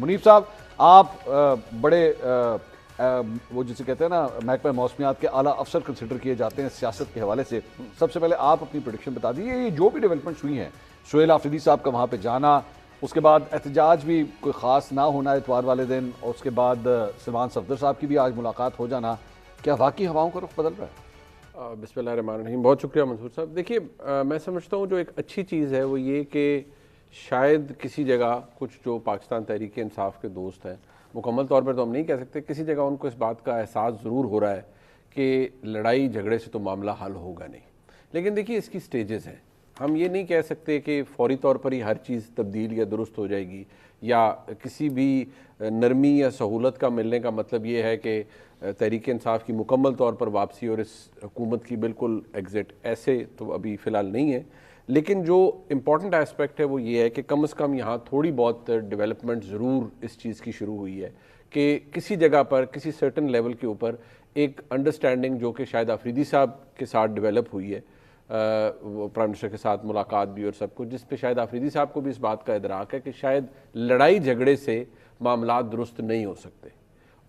منیب صاحب، آپ بڑے وہ جسے کہتے ہیں نا محکمہ موسمیات کے اعلیٰ افسر کنسیڈر کیے جاتے ہیں سیاست کے حوالے سے. سب سے پہلے آپ اپنی پریڈکشن بتا دیجیے. یہ جو بھی ڈیولپمنٹس ہوئی ہیں، سہیل آفریدی صاحب کا وہاں پہ جانا، اس کے بعد احتجاج بھی کوئی خاص نہ ہونا اتوار والے دن، اور اس کے بعد سلمان صفدر صاحب کی بھی آج ملاقات ہو جانا، کیا واقعی ہواؤں کا رخ بدل رہا ہے؟ بسم اللہ الرحمن الرحیم. بہت شکریہ منصور صاحب. دیکھیے، میں سمجھتا ہوں جو ایک اچھی چیز ہے وہ یہ کہ شاید کسی جگہ کچھ جو پاکستان تحریک انصاف کے دوست ہیں، مکمل طور پر تو ہم نہیں کہہ سکتے، کسی جگہ ان کو اس بات کا احساس ضرور ہو رہا ہے کہ لڑائی جھگڑے سے تو معاملہ حل ہوگا نہیں. لیکن دیکھیے، اس کی سٹیجز ہیں. ہم یہ نہیں کہہ سکتے کہ فوری طور پر ہی ہر چیز تبدیل یا درست ہو جائے گی، یا کسی بھی نرمی یا سہولت کا ملنے کا مطلب یہ ہے کہ تحریک انصاف کی مکمل طور پر واپسی اور اس حکومت کی بالکل ایگزٹ. ایسے تو ابھی فی الحال نہیں ہے. لیکن جو امپورٹنٹ ایسپیکٹ ہے وہ یہ ہے کہ کم از کم یہاں تھوڑی بہت ڈیولپمنٹ ضرور اس چیز کی شروع ہوئی ہے کہ کسی جگہ پر کسی سرٹن لیول کے اوپر ایک انڈرسٹینڈنگ جو کہ شاید آفریدی صاحب کے ساتھ ڈیولپ ہوئی ہے، پرائم منسٹر کے ساتھ ملاقات بھی اور سب کچھ، جس پہ شاید آفریدی صاحب کو بھی اس بات کا ادراک ہے کہ شاید لڑائی جھگڑے سے معاملات درست نہیں ہو سکتے.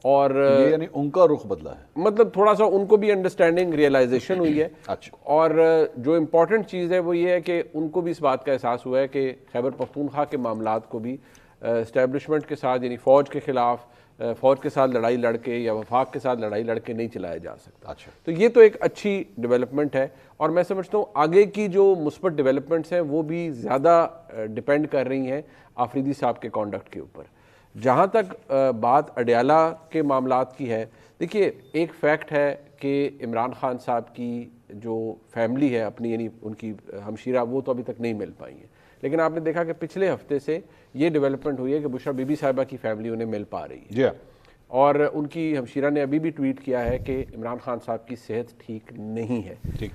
اور یعنی ان کا رخ بدلا ہے، مطلب تھوڑا سا ان کو بھی انڈرسٹینڈنگ ریئلائزیشن ہوئی ہے. اور جو امپورٹنٹ چیز ہے وہ یہ ہے کہ ان کو بھی اس بات کا احساس ہوا ہے کہ خیبر پختونخوا کے معاملات کو بھی اسٹیبلشمنٹ کے ساتھ، یعنی فوج کے خلاف فوج کے ساتھ لڑائی لڑ کے یا وفاق کے ساتھ لڑائی لڑ کے نہیں چلایا جا سکتا. تو یہ تو ایک اچھی ڈیولپمنٹ ہے. اور میں سمجھتا ہوں آگے کی جو مثبت ڈیولپمنٹس ہیں وہ بھی زیادہ ڈیپینڈ کر رہی ہیں آفریدی صاحب کے کانڈکٹ کے اوپر. جہاں تک بات اڈیالہ کے معاملات کی ہے، دیکھیے ایک فیکٹ ہے کہ عمران خان صاحب کی جو فیملی ہے اپنی، یعنی ان کی ہمشیرہ، وہ تو ابھی تک نہیں مل پائی ہیں. لیکن آپ نے دیکھا کہ پچھلے ہفتے سے یہ ڈیولپمنٹ ہوئی ہے کہ بشرا بی بی صاحبہ کی فیملی انہیں مل پا رہی ہے. اور ان کی ہمشیرہ نے ابھی بھی ٹویٹ کیا ہے کہ عمران خان صاحب کی صحت ٹھیک نہیں ہے.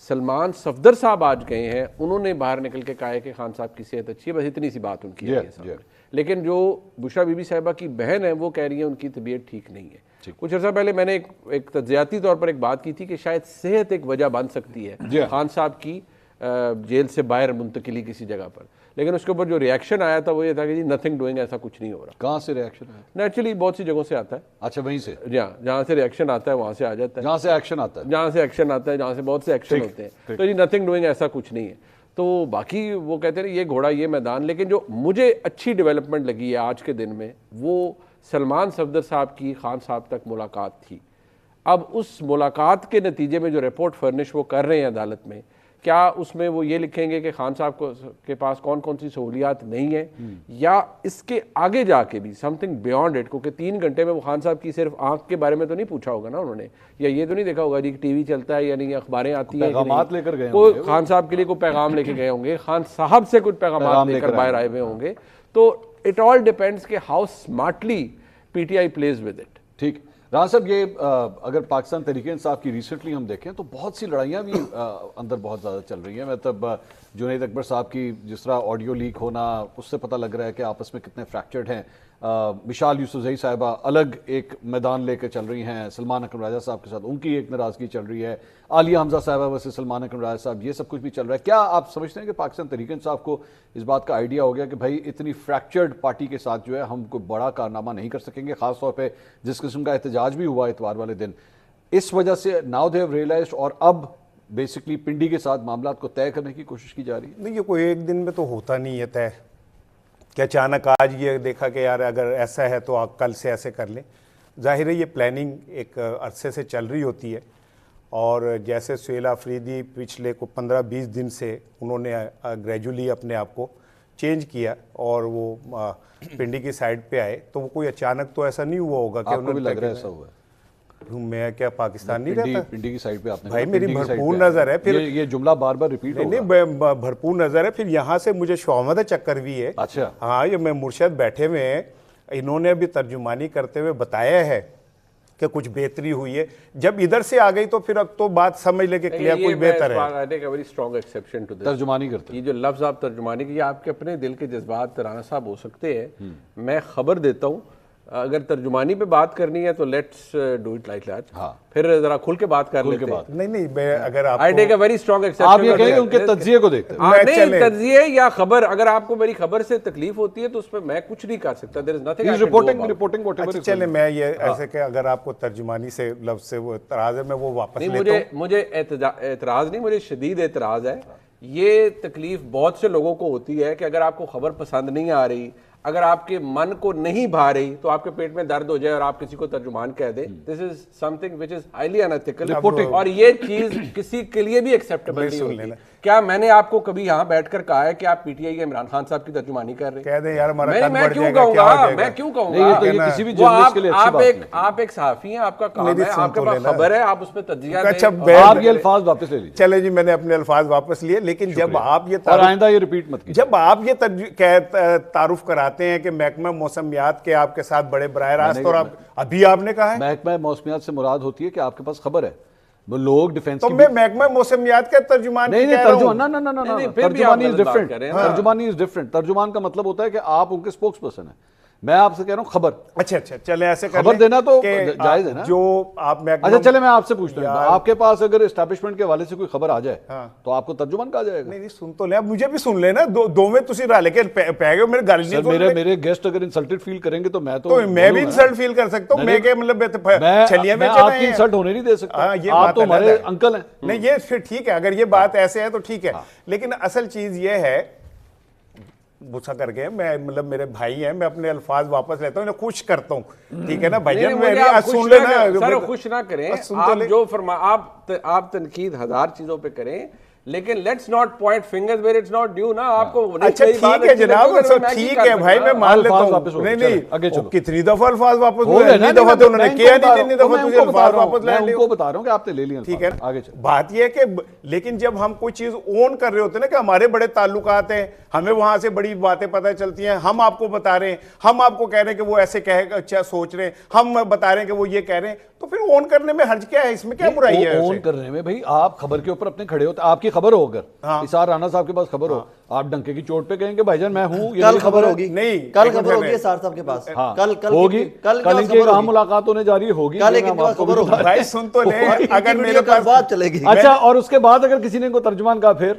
سلمان صفدر صاحب آج گئے ہیں، انہوں نے باہر نکل کے کہا ہے کہ خان صاحب کی صحت اچھی ہے. بس اتنی سی بات ان کی ہے. لیکن جو بشرا بی بی صاحبہ کی بہن ہے وہ کہہ رہی ہیں ان کی طبیعت ٹھیک نہیں ہے. کچھ عرصہ پہلے میں نے ایک تجزیاتی طور پر ایک بات کی تھی کہ شاید صحت ایک وجہ بن سکتی ہے خان صاحب کی جیل سے باہر منتقلی کسی جگہ پر. لیکن اس کے اوپر جو ریاکشن آیا تھا وہ یہ تھا کہ جی نتھنگ ڈوئنگ، ایسا کچھ نہیں ہو رہا. کہاں سے ریاکشن آیا؟ نیچرلی بہت سی جگہوں سے آتا ہے. اچھا، وہیں سے؟ جہاں سے ریاکشن آتا ہے وہاں سے آ جاتا ہے. جہاں سے ایکشن آتا ہے، جہاں سے بہت سے ایکشن ہوتے ہیں. تو جی نتھنگ ڈوئنگ، ایسا کچھ نہیں ہے. تو باقی وہ کہتے ہیں یہ گھوڑا یہ میدان. لیکن جو مجھے اچھی ڈیولپمنٹ لگی ہے آج کے دن میں وہ سلمان صفدر صاحب کی خان صاحب تک ملاقات تھی. اب اس ملاقات کے نتیجے میں جو رپورٹ فرنش وہ کر رہے ہیں عدالت میں، کیا اس میں وہ یہ لکھیں گے کہ خان صاحب کے پاس کون کون سی سہولیات نہیں ہیں، یا اس کے آگے جا کے بھی سم تھنگ بیونڈ اٹ؟ کیونکہ 3 گھنٹے میں وہ خان صاحب کی صرف آنکھ کے بارے میں تو نہیں پوچھا ہوگا نا انہوں نے، یا یہ تو نہیں دیکھا ہوگا جی ٹی وی چلتا ہے یا نہیں، اخباریں آتی ہیں، پیغامات لے کر گئے کوئی خان صاحب کے لیے کوئی پیغام لے کے گئے ہوں گے، خان صاحب سے کچھ پیغامات لے کر باہر آئے ہوئے ہوں گے. تو اٹ آل ڈیپینڈس کہ how smartly P T I please with it. ٹھیک. رانا صاحب، یہ اگر پاکستان تحریک انصاف کی ریسنٹلی ہم دیکھیں تو بہت سی لڑائیاں بھی اندر بہت زیادہ چل رہی ہیں. مطلب جنید اکبر صاحب کی جس طرح آڈیو لیک ہونا، اس سے پتہ لگ رہا ہے کہ آپس میں کتنے فریکچرڈ ہیں. مشال یوسفزئی صاحبہ الگ ایک میدان لے کے چل رہی ہیں سلمان اکرم راجہ صاحب کے ساتھ، ان کی ایک ناراضگی چل رہی ہے. عالیہ حمزہ صاحبہ ویسے سلمان اکرم راجہ صاحب، یہ سب کچھ بھی چل رہا ہے. کیا آپ سمجھتے ہیں کہ پاکستان تحریک انصاف کو اس بات کا آئیڈیا ہو گیا کہ بھائی اتنی فریکچرڈ پارٹی کے ساتھ جو ہے ہم کوئی بڑا کارنامہ نہیں کر سکیں گے، خاص طور پہ جس قسم کا احتجاج بھی ہوا اتوار والے دن، اس وجہ سے ناؤ دے ہیو ریئلائزڈ، اور اب بیسکلی پنڈی کے ساتھ معاملات کو طے کرنے کی کوشش کی جا رہی ہے؟ نہیں، یہ کوئی ایک دن میں تو ہوتا نہیں ہے طے کہ اچانک آج یہ دیکھا کہ یار اگر ایسا ہے تو آپ کل سے ایسے کر لیں. ظاہر ہے یہ پلاننگ ایک عرصے سے چل رہی ہوتی ہے. اور جیسے سہیل آفریدی پچھلے کو 15-20 دن سے انہوں نے گریجولی اپنے آپ کو چینج کیا اور وہ پنڈی کی سائڈ پہ آئے، تو وہ کوئی اچانک تو ایسا نہیں ہوا ہوگا کہ آپ کو بھی لگ رہا ہے ایسا ہوا ہے؟ میں کیا پاکستان نہیں رہتا؟ پنڈی کی سائڈ پہ آپ نے بھائی میری بھرپور نظر ہے. پھر یہ جملہ بار بار ریپیٹ ہوگا. نہیں، بھرپور نظر ہے. پھر یہاں سے مجھے شومد چکر بھی ہے. اچھا ہاں، یہ میں مرشد بیٹھے ہوئے ہیں، انہوں نے بھی ترجمانی کرتے ہوئے بتایا ہے کہ کچھ بہتری ہوئی ہے. جب ادھر سے آ گئی تو پھر اب تو بات سمجھ لے کہ کلیئر کچھ بہتر ہے. ترجمانی کرتے یہ جو لفظ آپ ترجمانی کی، آپ کے اپنے دل کے جذبات رانا صاحب ہو سکتے ہیں. میں خبر دیتا ہوں اگر ترجمانی پہ بات کرنی ہے تو let's do it like that. ہاں پھر ذرا کھل کے بات کر لیتے ہیں. نہیں میں اگر آپ آئی ٹیک اے ویری اسٹرانگ ایکسپشن. آپ یہ کہیں کہ ان کے تجزیے کو دیکھتے ہیں. نہیں تجزیے یا خبر, اگر آپ کو میری خبر سے تکلیف ہوتی ہے تو اس پہ میں کچھ نہیں کر سکتا. دیر از نتھنگ. رپورٹنگ اچھا چلے میں یہ ایسے کہ اگر آپ کو ترجمانی سے لفظ سے وہ اعتراض ہے میں وہ واپس لیتا ہوں. مجھے اعتراض نہیں, مجھے شدید اعتراض ہے. یہ تکلیف بہت سے لوگوں کو ہوتی ہے کہ اگر آپ کو خبر پسند نہیں آ رہی, اگر آپ کے من کو نہیں بھا رہی, تو آپ کے پیٹ میں درد ہو جائے اور آپ کسی کو ترجمان کہہ دیں. دس از some thing which is highly انیتھیکل, اور یہ چیز کسی کے لیے بھی ایکسیپٹیبل نہیں ہوتی. کیا میں نے آپ کو کبھی یہاں بیٹھ کر کہا ہے کہ آپ پی ٹی آئی کے عمران خان صاحب کی ترجمانی کر رہے ہیں؟ کہہ دیں یار ہمارا میں کیوں کہوں گا, میں کیوں کہوں گا؟ کسی بھی جرنلسٹ کے لیے اچھی بات نہیں. آپ ایک صحافی ہیں, آپ کا کام ہے, آپ کے پاس خبر ہے, آپ اس پہ تجزیہ دیں. اچھا آپ یہ الفاظ واپس لے لیجیے. چلے جی میں نے اپنے الفاظ واپس لیے, لیکن جب آپ یہ اور آئندہ یہ ریپیٹ مت کیجیے. جب آپ یہ تعارف کراتے ہیں کہ محکمہ موسمیات کے آپ کے ساتھ بڑے براہ راست, اور ابھی آپ نے کہا ہے محکمہ موسمیات سے مراد ہوتی ہے کہ آپ کے پاس خبر ہے. وہ لوگ ڈیفنس تو میں محکمہ موسمیات کا ترجمان ترجمانی از ڈفرنٹ. ترجمان کا مطلب ہوتا ہے کہ آپ ان کے اسپوکس پرسن ہیں. میں آپ سے کہہ رہا ہوں خبر. اچھا چلیں ایسے خبر دینا تو جائز ہے نا. جو آپ اچھا چلے میں آپ سے پوچھتا ہوں, آپ کے پاس اگر اسٹیبلشمنٹ کے حوالے سے کوئی خبر آ جائے تو آپ کو ترجمان کہا جائے گا؟ نہیں سن تو لیں, مجھے بھی سن لینا. دو میں تسی رہ لے کے پہ گئے میرے گل نہیں. میرے گیسٹ اگر انسلٹڈ فیل کریں گے تو میں بھی انسلٹ فیل کر سکتا ہوں. میں کہ مطلب چھلیاں میں آپ کی انسلٹ ہونے نہیں دے سکتا. آپ تو ہمارے انکل ہیں. نہیں یہ پھر ٹھیک ہے, اگر یہ بات ایسے ہے تو ٹھیک ہے, لیکن اصل چیز یہ ہے غصہ کر گئے, میں مطلب میرے بھائی ہیں, میں اپنے الفاظ واپس لیتا ہوں, انہیں خوش کرتا ہوں. ٹھیک ہے نا بھائی جان, سن لینا. سر خوش نہ کریں, آپ جو آپ تنقید ہزار چیزوں پہ کریں, لیکن let's not point fingers where it's not due نا. آپ کو اچھا ٹھیک ہے جناب, ٹھیک ہے بھائی میں مان لیتا ہوں. نہیں کتنی دفعہ الفاظ واپس ہوئے, اتنی دفعہ تو انہوں نے کیا نہیں, جتنی دفعہ تجھے الفاظ واپس لے لے. ان کو بتا رہا ہوں کہ آپ نے لے لیا. ٹھیک ہے, بات یہ ہے کہ لیکن جب ہم کوئی چیز اون کر رہے ہوتے ہیں نا کہ ہمارے بڑے تعلقات ہیں, ہمیں وہاں سے بڑی باتیں پتہ چلتی ہیں, ہم آپ کو بتا رہے ہیں, ہم آپ کو کہہ رہے ہیں کہ وہ ایسے اچھا سوچ رہے ہیں, ہم بتا رہے ہیں کہ وہ یہ کہہ رہے ہیں, تو پھر اون کرنے میں حرج کیا ہے, اس میں کیا برائی ہے؟ اون کرنے میں بھائی آپ خبر کے اوپر اپنے کھڑے ہوتے, آپ کی خبر ہو, اگر اسار رانا صاحب کے پاس خبر ہو, آپ ڈنکے کی چوٹ پہ کہیں گے بھائی جان میں ہوں, کل خبر ہوگی, نہیں کل خبر ہوگی اسار صاحب کے پاس, کل ہوگی, کل ان کی کہاں ملاقات ہونے جا رہی ہوگی, کل ایک خبر ہوگی. بھائی سن تو لیں, اگر میرے پاس بات چلے گی. اچھا, اور اس کے بعد اگر کسی نے کو ترجمان کہا پھر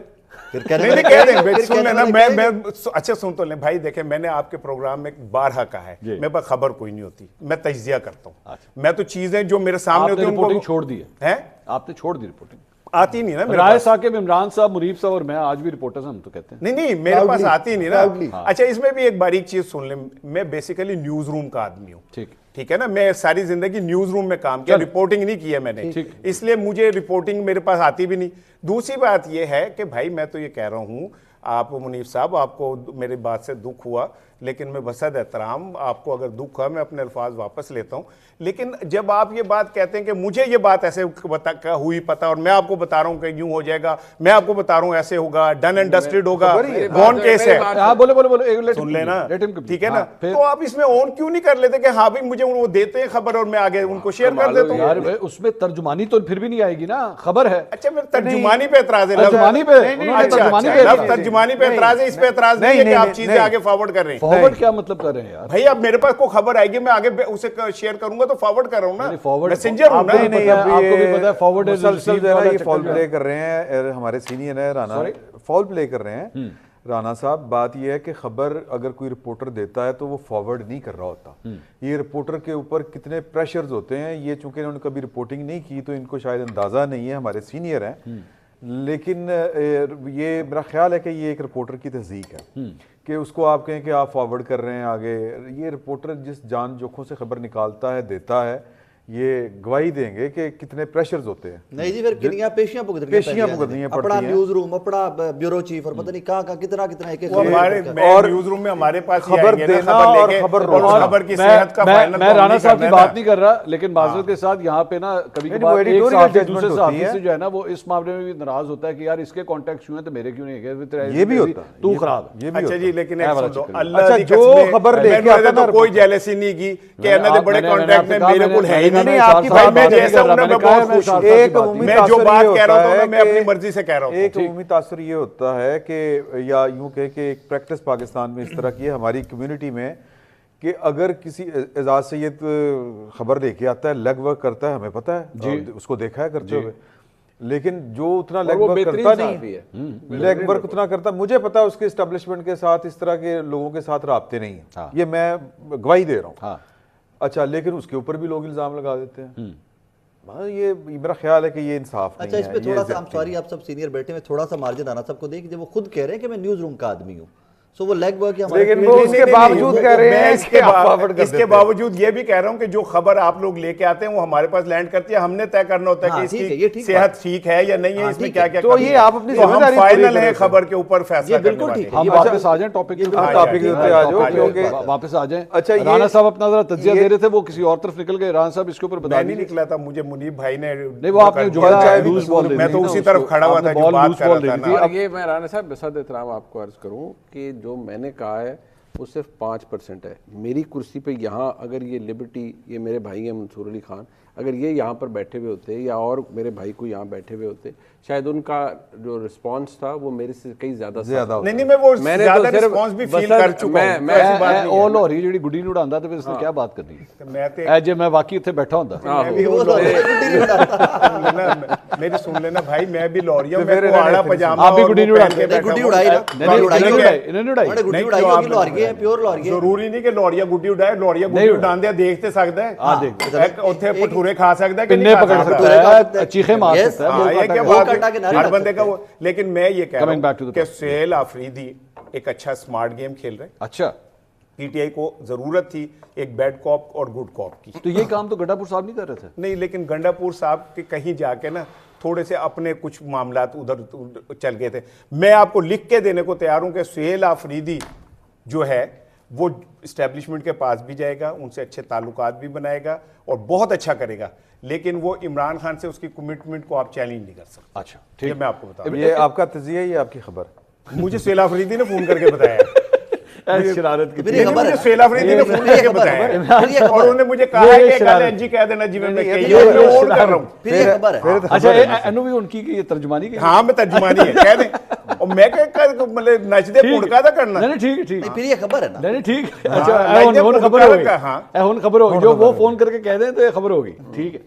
اچھا سن تو لیں بھائی, دیکھیں میں نے آپ کے پروگرام میں بارہا کہا ہے, میرے پاس خبر کوئی نہیں ہوتی, میں تجزیہ کرتا ہوں. میں تو چیزیں جو میرے سامنے ہوتی ہیں رپورٹنگ چھوڑ دی ہے, آپ نے چھوڑ دی رپورٹنگ, آتی نہیں نا. رائے ثاقب, عمران صاحب, مریب صاحب اور میں آج بھی رپورٹرز ہم تو کہتے ہیں نہیں میرے پاس آتی نہیں نا. اچھا اس میں بھی ایک باریک چیز سن لیں, میں بیسیکلی نیوز روم کا آدمی ہوں. ٹھیک ہے نا, میں ساری زندگی نیوز روم میں کام کیا, رپورٹنگ نہیں کی ہے میں نے, اس لیے مجھے رپورٹنگ میرے پاس آتی بھی نہیں. دوسری بات یہ ہے کہ بھائی میں تو یہ کہہ رہا ہوں, آپ منیف صاحب آپ کو میری بات سے دکھ ہوا, لیکن میں بصد احترام آپ کو اگر دکھ ہوا میں اپنے الفاظ واپس لیتا ہوں. لیکن جب آپ یہ بات کہتے ہیں کہ مجھے یہ بات ایسے ہوئی پتہ اور میں آپ کو بتا رہا ہوں کہ یوں ہو جائے گا, میں آپ کو بتا رہا ہوں ایسے ہوگا, ڈن اینڈ ڈسٹڈ ہوگا, گون کیس ہے, سن لینا ٹھیک ہے نا, تو آپ اس میں اون کیوں نہیں کر لیتے کہ ہاں بھائی مجھے وہ دیتے ہیں خبر اور میں آگے ان کو شیئر کر دیتا ہوں. یار اس میں ترجمانی تو پھر بھی نہیں آئے گی نا, خبر ہے. اچھا میرے ترجمانی پہ اعتراض ہے, ترجمانی پہ اعتراض ہے, اس پہ اعتراض نہیں ہے کہ آپ چیزیں آگے فارورڈ کر رہے ہیں. فارورڈ کیا مطلب کر رہے ہیں یار؟ بھائی اب میرے پاس کوئی خبر آئے گی, میں آگے اسے شیئر کروں گا تو فارورڈ کر رہا ہوں نا, میسنجر ہوں نا. آپ کو بھی پتہ ہے فارورڈ مسلسل جو ہے نا یہ فال پلے کر رہے ہیں ہمارے سینئر ہیں رانا, فال پلے کر رہے ہیں رانا صاحب. بات یہ ہے کہ خبر اگر کوئی رپورٹر دیتا ہے تو وہ فارورڈ نہیں کر رہا ہوتا. یہ رپورٹر کے اوپر کتنے پریشرز ہوتے ہیں, یہ چونکہ انہوں نے کبھی رپورٹنگ نہیں کی تو ان کو شاید اندازہ نہیں ہے, ہمارے سینئر ہیں. لیکن یہ میرا خیال ہے کہ یہ ایک رپورٹر کی تہذیب ہے کہ اس کو آپ کہیں کہ آپ فارورڈ کر رہے ہیں آگے. یہ رپورٹر جس جان جوکھوں سے خبر نکالتا ہے, دیتا ہے, یہ گواہی دیں گے کہ کتنے پریشرز ہوتے ہیں. نہیں جی, پھر کنیاں پیشیاں پکڑنی ہیں, اپنا نیوز روم, اپنا بیورو چیف اور پتہ نہیں کہاں کتنا ایک ایک, اور نیوز روم میں ہمارے پاس خبر دینا اور خبر کی صحت کا فائنل. میں رانا صاحب کی بات نہیں کر رہا, لیکن معذرت کے ساتھ یہاں پہ نا کبھی کبھار ایک صحافی دوسرے صحافی سے جو ہے نا وہ اس معاملے میں بھی ناراض ہوتا ہے کہ یار اس کے کانٹیکٹ کیوں ہیں تو میرے کیوں نہیں ہے, یہ بھی ہوتا ہے, تو خراب ہے. اچھا جی, لیکن اللہ جو خبر لے کے آتا ہے کوئی جیلسی نہیں کی کہ انہوں نے بڑے کانٹیکٹ میں میرے کو ہے ہی نہیں. آپ کی بھائی میں جیسا ہوں میں بہت خوش ہوں, میں جو بات کہہ رہا ہوں میں اپنی مرضی سے کہہ رہا ہوں. ایک عمومی تاثر یہ ہوتا ہے کہ یا یوں کہ ایک پریکٹس پاکستان میں اس طرح کی ہے ہماری کمیونٹی میں کہ اگر کسی اعزاز سید خبر لے کے آتا ہے لیگ ورک کرتا ہے, ہمیں پتہ ہے, اس کو دیکھا ہے کرتے ہوئے, لیکن جو اتنا لیگ ورک کرتا نہیں ہے, لیگ ورک اتنا کرتا, مجھے پتا اس کے اسٹیبلشمنٹ کے ساتھ اس طرح کے لوگوں کے ساتھ رابطے نہیں ہیں, یہ میں گواہی دے رہا ہوں. اچھا لیکن اس کے اوپر بھی لوگ الزام لگا دیتے ہیں. یہ میرا خیال ہے کہ یہ انصاف نہیں ہے. اچھا اس پہ تھوڑا سا, سوری آپ سب سینئر بیٹھے میں, تھوڑا سا مارجن رانا صاحب کو دیں کہ جب وہ خود کہہ رہے ہیں کہ میں نیوز روم کا آدمی ہوں, سو وہ لیگ ورک لیکن وہ اس کے باوجود کہہ رہے ہیں اس کے باوجود یہ بھی کہہ رہا ہوں کہ جو خبر آپ لوگ لے کے آتے ہیں وہ ہمارے پاس لینڈ کرتی ہے, ہم نے طے کرنا ہوتا ہے کہ اس کی صحت ٹھیک ہے یا نہیں ہے, اس میں کیا کیا, تو یہ آپ اپنی ذمہ داری فائنل ہے خبر کے اوپر فیصلہ کرنے والے. ہم واپس آ جائیں ٹاپک پہ, آ جاؤ کیونکہ واپس آ جائیں. اچھا رانا صاحب اپنا ذرا تجزیہ دے رہے تھے, وہ کسی اور طرف نکل گئے. رانا صاحب اس کے اوپر بتا نہیں نکلا تھا, مجھے منیب بھائی نے, نہیں وہ آپ نے جو لوز بال, میں تو اسی طرف کھڑا ہوا تھا جو بات کر رہا تھا. اور یہ میں رانا صاحب بصد احترام آپ کو عرض کروں کہ جو میں نے کہا ہے وہ صرف 5% ہے. میری کرسی پہ یہاں اگر یہ لبرٹی, یہ میرے بھائی ہیں منصور علی خان, اگر یہ یہاں پر بیٹھے ہوئے ہوتے یا اور میرے بھائی کو یہاں بیٹھے ہوئے ہوتے, شاید ان کا جو رسپانس تھا وہ میرے سے کئی زیادہ ہوتا. نہیں میں وہ زیادہ رسپانس بھی فیل کر چکا ہوں. میں اول ہو رہی جڑی گڈی نڑاندا تے پھر اس نے کیا بات کرنی ہے, اے جے میں واقعی ایتھے بیٹھا ہوندا. میری سن لینا بھائی, میں بھی لوریہ, میں کو آڑا پجامہ, آپ بھی گڈی نڑا کے گڈی اڑائی نا, انہوں نے اڑائی گڈی اڑائی ہوگی لوریہ, پیور لوریہ. ضروری نہیں کہ لوریہ گڈی اڑائے, لوریہ گڈی اڑاندے دیکھ تے سکدا ہے, اوتھے پٹھورے کھا سکدا ہے, پنے پکڑ سکتا ہے, چیخے مار سکتا ہے, یہ کیا بات ہے ہر بندے کا. لیکن میں یہ کہہ رہا ہوں کہ سہیل آفریدی ایک اچھا سمارٹ گیم کھیل رہے. اچھا پی ٹی آئی کو ضرورت تھی ایک بیڈ کاپ اور گڈ کاپ کی. تو یہ کام تو گنڈا پور صاحب نہیں کر رہے تھے. نہیں, لیکن گنڈا پور صاحب کے کہیں جا کے نا تھوڑے سے اپنے کچھ معاملات ادھر چل گئے تھے. میں آپ کو لکھ کے دینے کو تیار ہوں کہ سہیل آفریدی جو ہے وہ اسٹیبلشمنٹ کے پاس بھی جائے گا, ان سے اچھے تعلقات بھی بنائے گا اور بہت اچھا کرے گا, لیکن وہ عمران خان سے اس کی کمٹمنٹ کو آپ چیلنج نہیں کر سکتے. اچھا ٹھیک ہے, میں آپ کو بتا یہ آپ کا تجزیہ, یہ آپ کی خبر, مجھے سہیل آفریدی نے فون کر کے بتایا ہے. شرارت کی مجھے سہیل آفریدی نے فون کر کے بتایا ہے اور انہوں نے مجھے کہا ہے کہ ایل این جی کہہ دینا جی, میں کہی اور کر رہا ہوں. پھر یہ خبر ہے. اچھا اینو بھی ان کی یہ ترجمانی کی. ہاں میں ترجمانی ہے کہہ دیں, اور میں مطلب نچ دے پڑکا دا کرنا. نہیں ٹھیک ہے, ٹھیک پھر یہ خبر ہے نا. نہیں ٹھیک. اچھا خبر ہوگی, خبر ہوگی, جو وہ فون کر کے کہہ دیں تو یہ خبر ہوگی. ٹھیک ہے.